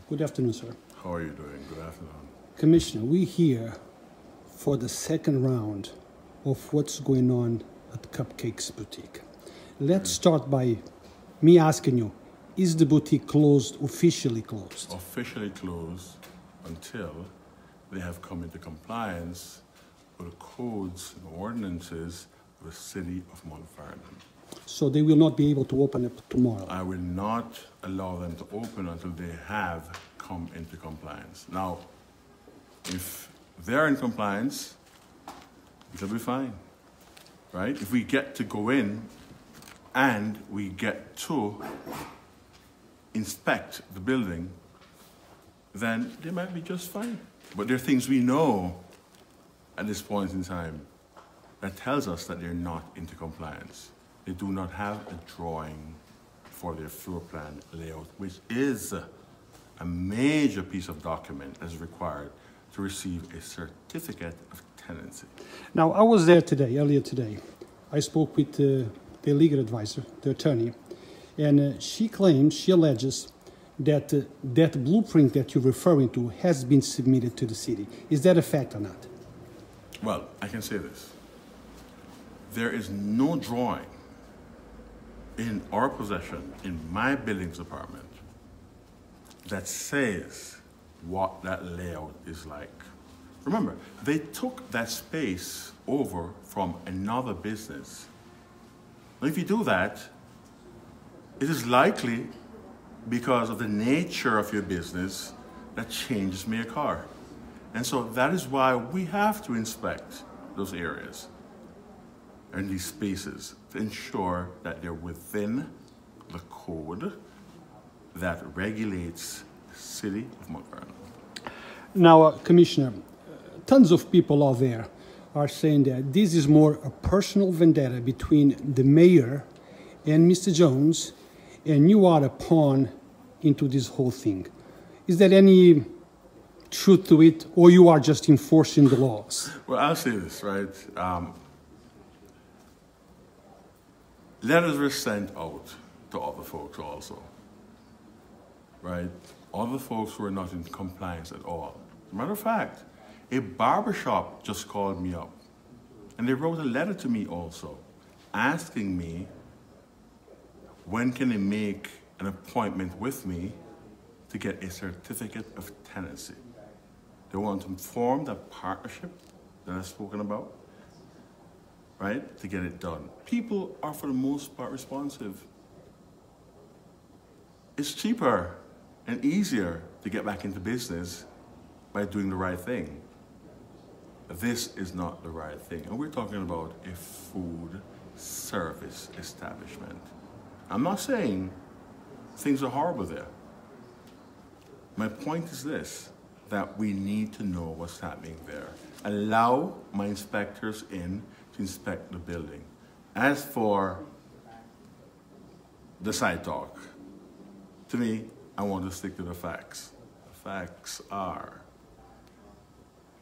Good afternoon, sir. How are you doing? Good afternoon. Commissioner, we're here for the second round of what's going on at Cupcakes Boutique. Let's start by me asking you, is the boutique closed, officially closed? Officially closed until they have come into compliance with the codes and ordinances of the city of Mount Vernon. So they will not be able to open up tomorrow? I will not allow them to open until they have come into compliance. Now, if they're in compliance, it'll be fine, right? If we get to go in and we get to inspect the building, then they might be just fine. But there are things we know at this point in time that tells us that they're not into compliance. They do not have a drawing for their floor plan layout, which is a major piece of document that is required to receive a certificate of tenancy. Now, I was there today, earlier today. I spoke with the legal advisor, the attorney, and she claims, she alleges that that blueprint that you're referring to has been submitted to the city. Is that a fact or not? Well, I can say this. There is no drawing in our possession, in my buildings department, that says what that layout is like. Remember, they took that space over from another business. Now, if you do that, it is likely because of the nature of your business that changes may occur. And so that is why we have to inspect those areas and these spaces to ensure that they're within the code that regulates the city of Mount Vernon. Now, Commissioner, tons of people out there are saying that this is more a personal vendetta between the mayor and Mr. Jones, and you are a pawn into this whole thing. Is there any truth to it, or you are just enforcing the laws? Well, I'll say this, right? Letters were sent out to other folks also, right? Other folks were not in compliance at all. As a matter of fact, a barbershop just called me up, and they wrote a letter to me also, asking me when can they make an appointment with me to get a certificate of tenancy. They want to form that partnership that I've spoken about, right, to get it done. People are, for the most part, responsive. It's cheaper and easier to get back into business by doing the right thing. This is not the right thing. And we're talking about a food service establishment. I'm not saying things are horrible there. My point is this, that we need to know what's happening there. Allow my inspectors in to inspect the building. As for the side talk, to me, I want to stick to the facts. The facts are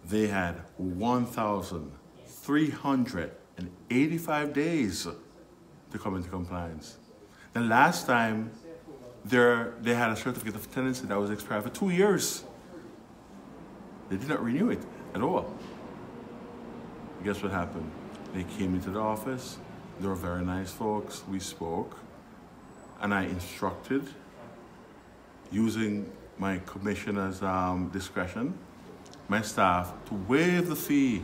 they had 1,385 days to come into compliance. The last time they had a certificate of tenancy that was expired for 2 years. They did not renew it at all. Guess what happened? They came into the office. They were very nice folks. We spoke. And I instructed, using my commissioner's discretion, my staff to waive the fee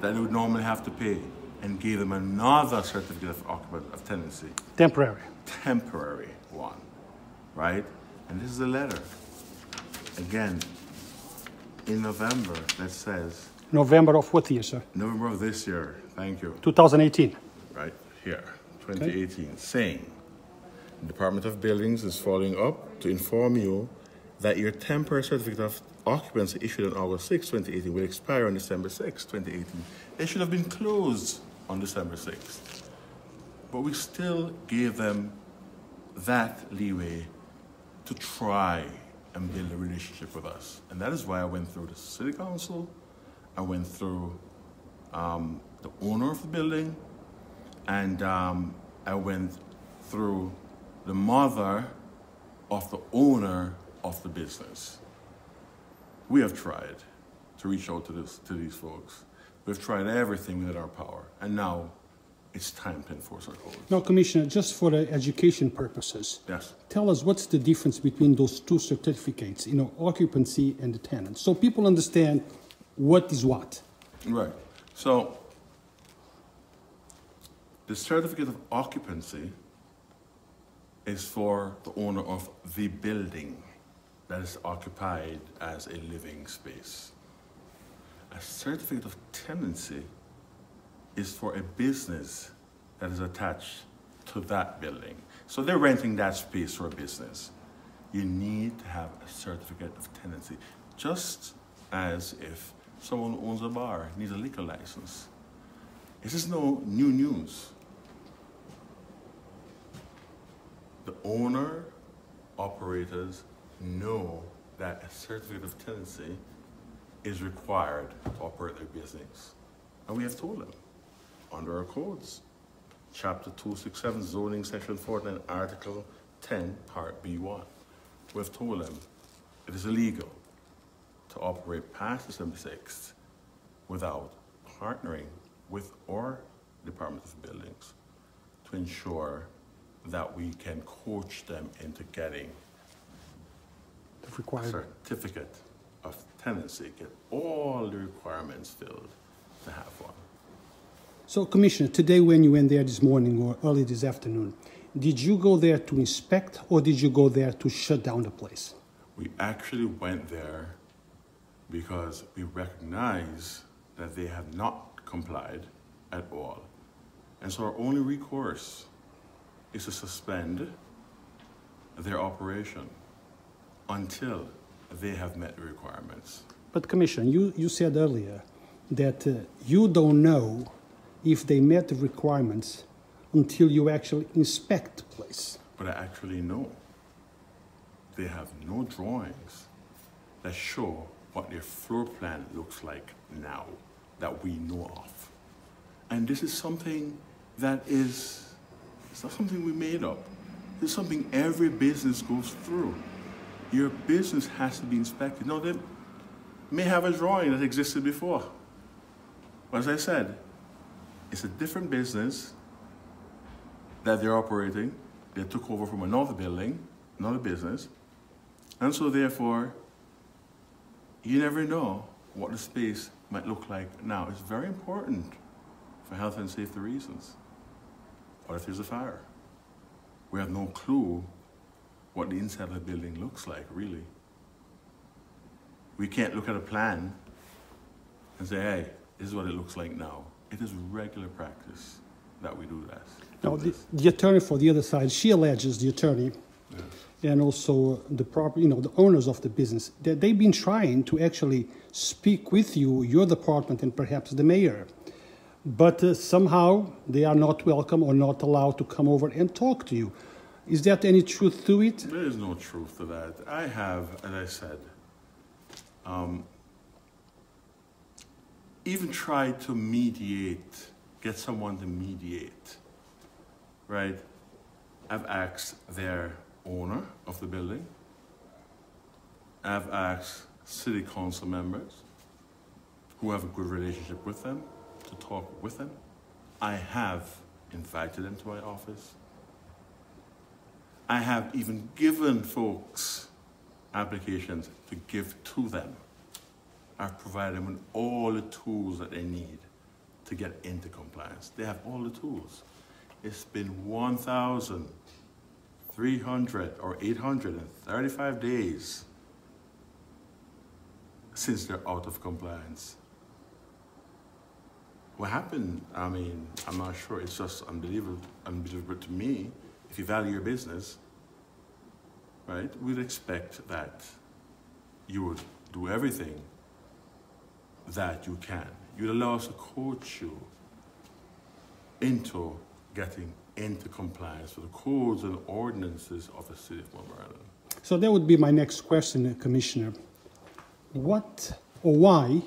that they would normally have to pay and gave them another certificate of tenancy. Temporary. Temporary one, right? And this is a letter. Again, in November, that says... November of what year, sir? November of this year, thank you. 2018. Right here, 2018, okay. Saying, the Department of Buildings is following up to inform you that your temporary certificate of occupancy issued on August 6, 2018 will expire on December 6, 2018. It should have been closed on December 6th. But we still gave them that leeway to try and build a relationship with us. And that is why I went through the city council, I went through the owner of the building, and I went through the mother of the owner of the business. We have tried to reach out to these folks. We've tried everything within our power, and now it's time to enforce our codes. Now, Commissioner, just for the education purposes, Yes. tell us what's the difference between those two certificates, occupancy and the tenant, so people understand what is what. Right. So the certificate of occupancy is for the owner of the building that is occupied as a living space. A certificate of tenancy is for a business that is attached to that building. So they're renting that space for a business. You need to have a certificate of tenancy, just as if someone who owns a bar needs a liquor license. This is no new news. The owner, operators know that a certificate of tenancy is required to operate their business. And we have told them, under our codes, Chapter 267, Zoning, Section 49, Article 10, Part B1. We've told them it is illegal to operate past December 6th without partnering with our Department of Buildings to ensure that we can coach them into getting a certificate of tenancy, get all the requirements filled to have one. So, Commissioner, today when you went there this morning or early this afternoon, did you go there to inspect or did you go there to shut down the place? We actually went there because we recognize that they have not complied at all. And so our only recourse is to suspend their operation until they have met the requirements. But Commissioner, you said earlier that you don't know if they met the requirements until you actually inspect the place. But I actually know. They have no drawings that show what their floor plan looks like now that we know of. And this is something that it's not something we made up. It's something every business goes through. Your business has to be inspected. Now, they may have a drawing that existed before. But as I said, it's a different business that they're operating. They took over from another building, another business. And so therefore, you never know what the space might look like now. It's very important for health and safety reasons. What if there's a fire? We have no clue what the inside of the building looks like, really. We can't look at a plan and say, hey, this is what it looks like now. It is regular practice that we do that. Now, the attorney for the other side, she alleges, the attorney, Yes. and also the the owners of the business, that they've been trying to actually speak with you, your department, and perhaps the mayor. But somehow they are not welcome or not allowed to come over and talk to you. Is there any truth to it? There is no truth to that. I have, as I said, even tried to mediate, get someone to mediate, right? I've asked their owner of the building. I've asked city council members who have a good relationship with them to talk with them. I have invited them to my office. I have even given folks applications to give to them. I've provided them with all the tools that they need to get into compliance. They have all the tools. It's been 1,300 or 835 days since they're out of compliance. What happened? I mean, I'm not sure. It's just unbelievable to me. If you value your business, right, we'd expect that you would do everything that you can. You'd allow us to coach you into getting into compliance with the codes and ordinances of the city of Mount Vernon. So that would be my next question, Commissioner. What or why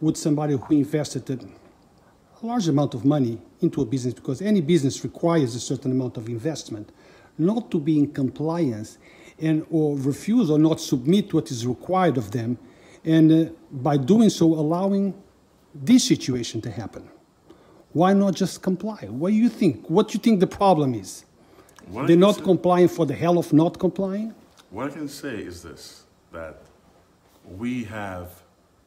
would somebody who invested a large amount of money into a business, because any business requires a certain amount of investment, not to be in compliance and or refuse or not submit what is required of them, and by doing so allowing this situation to happen. Why not just comply? What do you think? What do you think the problem is? They're not complying for the hell of not complying? What I can say is this, that we have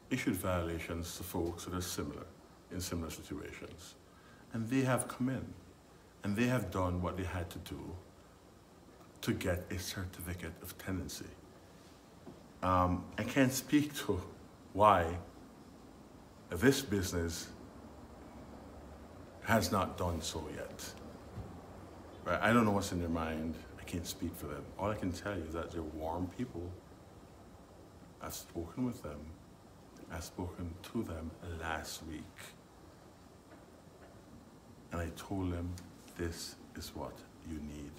issued violations to folks that are similar, in similar situations. And they have come in, and they have done what they had to do to get a certificate of tenancy. I can't speak to why this business has not done so yet. Right? I don't know what's in their mind. I can't speak for them. All I can tell you is that they're warm people. I've spoken with them. I've spoken to them last week. And I told them, this is what you need.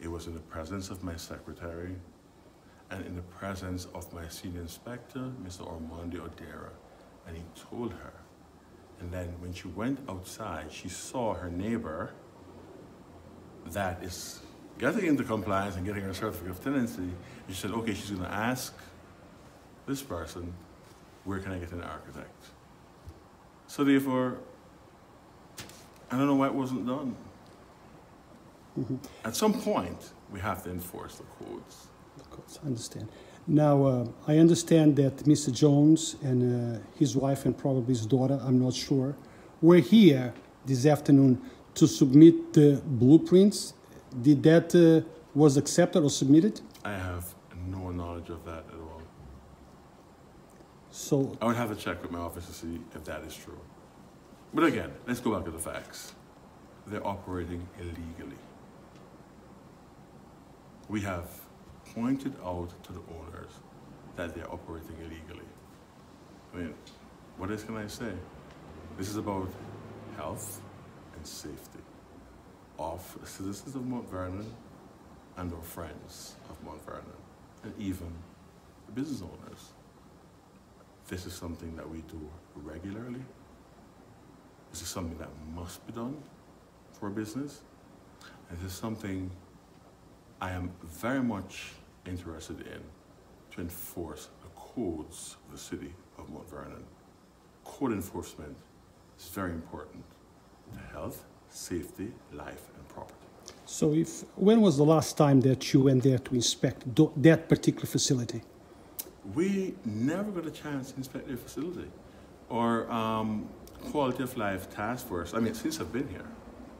It was in the presence of my secretary and in the presence of my senior inspector, Mr. Ormondi Odera. And he told her. And then when she went outside, she saw her neighbor that is getting into compliance and getting her certificate of tenancy. And she said, okay, she's gonna ask this person, where can I get an architect? So therefore, I don't know why it wasn't done. Mm-hmm. At some point, we have to enforce the codes. The codes, I understand. Now, I understand that Mr. Jones and his wife and probably his daughter, I'm not sure, were here this afternoon to submit the blueprints. Did that was accepted or submitted? I have no knowledge of that at all. So I would have to check with my office to see if that is true. But again, let's go back to the facts. They're operating illegally. We have pointed out to the owners that they're operating illegally. I mean, what else can I say? This is about health and safety of citizens of Mount Vernon and our friends of Mount Vernon, and even the business owners. This is something that we do regularly. This is something that must be done for a business. And this is something I am very much interested in to enforce the codes of the city of Mount Vernon. Code enforcement is very important to health, safety, life, and property. So when was the last time that you went there to inspect that particular facility? We never got a chance to inspect their facility or quality of life task force. I mean, since I've been here.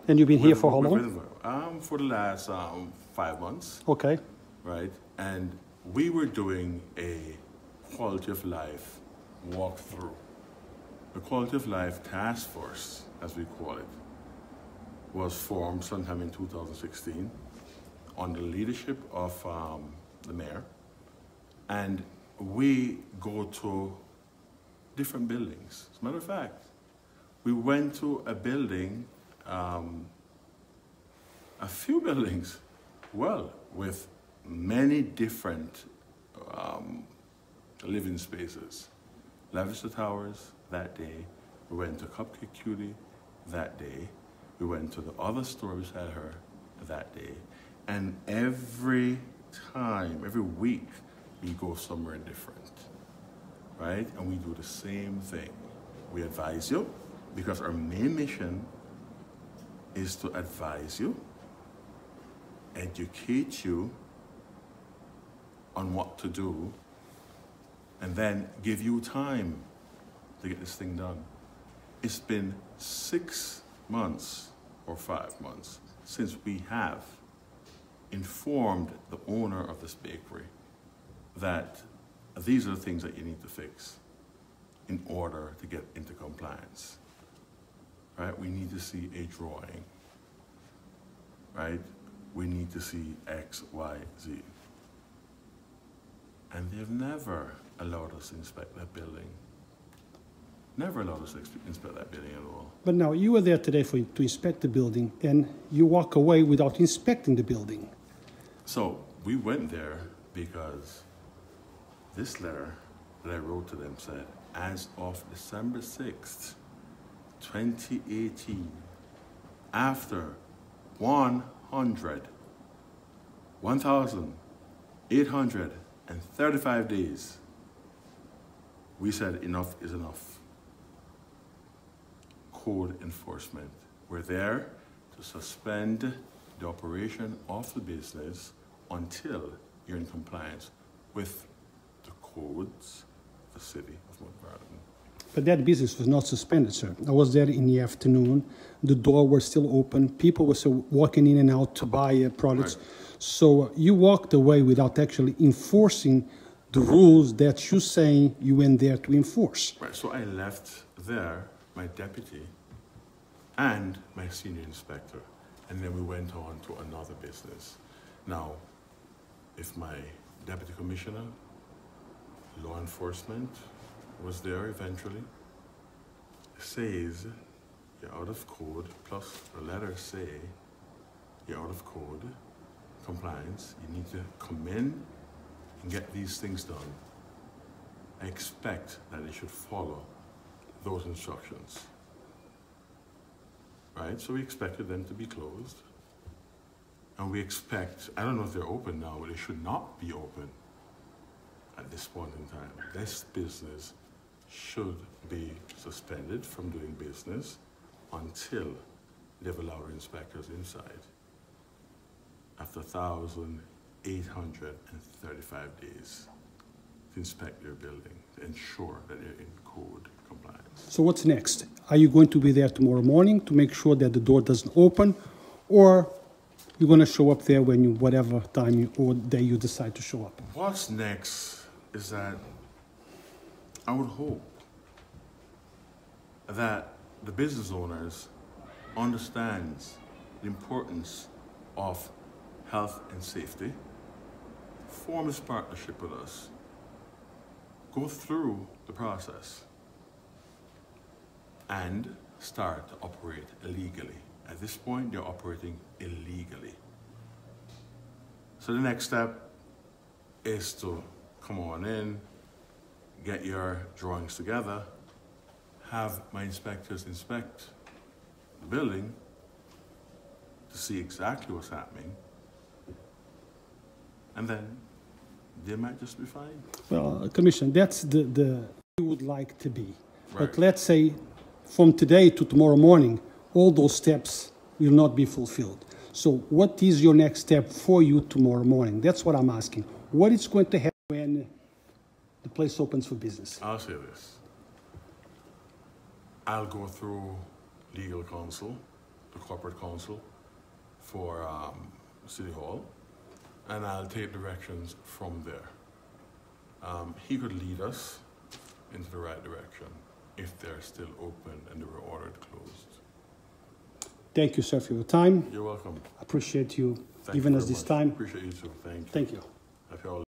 And you've been here for how long? For the last 5 months. Okay. Right, and we were doing a quality of life walkthrough. The quality of life task force, as we call it, was formed sometime in 2016 under the leadership of the mayor. And we go to different buildings. As a matter of fact, we went to a building, a few buildings, well, with many different living spaces. Lavista Towers that day. We went to Cupcake Cutie that day. We went to the other store beside her that day. And every time, every week, we go somewhere different, right? And we do the same thing. We advise you, because our main mission is to advise you, educate you on what to do, and then give you time to get this thing done. It's been 6 months or 5 months since we have informed the owner of this bakery that these are the things that you need to fix in order to get into compliance, right? We need to see a drawing, right? We need to see X, Y, Z. And they've never allowed us to inspect that building. Never allowed us to inspect that building at all. But now, you were there today to inspect the building, and you walk away without inspecting the building. So we went there because this letter that I wrote to them said, as of December 6th, 2018, after 1,000 835 days, we said enough is enough. Code enforcement. We're there to suspend the operation of the business until you're in compliance with the codes of the city of Mount Vernon. But that business was not suspended, sir. I was there in the afternoon. The door was still open. People were still walking in and out to buy products. Right. So you walked away without actually enforcing the rules that you're saying you went there to enforce. Right, so I left there my deputy and my senior inspector, and then we went on to another business. Now, if my deputy commissioner, law enforcement, was there eventually, says you're out of code, plus the letters say you're out of code, compliance, you need to come in and get these things done, I expect that they should follow those instructions. Right? So we expected them to be closed. And we expect, I don't know if they're open now, but they should not be open at this point in time. This business should be suspended from doing business until they've allowed inspectors inside. After 1,835 days to inspect their building, to ensure that they're in code compliance. So what's next? Are you going to be there tomorrow morning to make sure that the door doesn't open, or you're going to show up there when you, whatever time you, or day you decide to show up? What's next is that I would hope that the business owners understands the importance of health and safety, form this partnership with us, go through the process, and start to operate illegally. At this point, they're operating illegally. So the next step is to come on in, get your drawings together, have my inspectors inspect the building to see exactly what's happening, and then they might just be fine. Well, Commissioner, that's the you would like to be. Right. But let's say from today to tomorrow morning, all those steps will not be fulfilled. So what is your next step for you tomorrow morning? That's what I'm asking. What is going to happen when the place opens for business? I'll say this. I'll go through legal counsel, the corporate counsel for City Hall, and I'll take directions from there. He could lead us into the right direction if they're still open and they were ordered closed. Thank you, sir, for your time. You're welcome. I appreciate you Thank giving you us very this much. time. Appreciate you too. Thank you. Thank you. Happy holidays.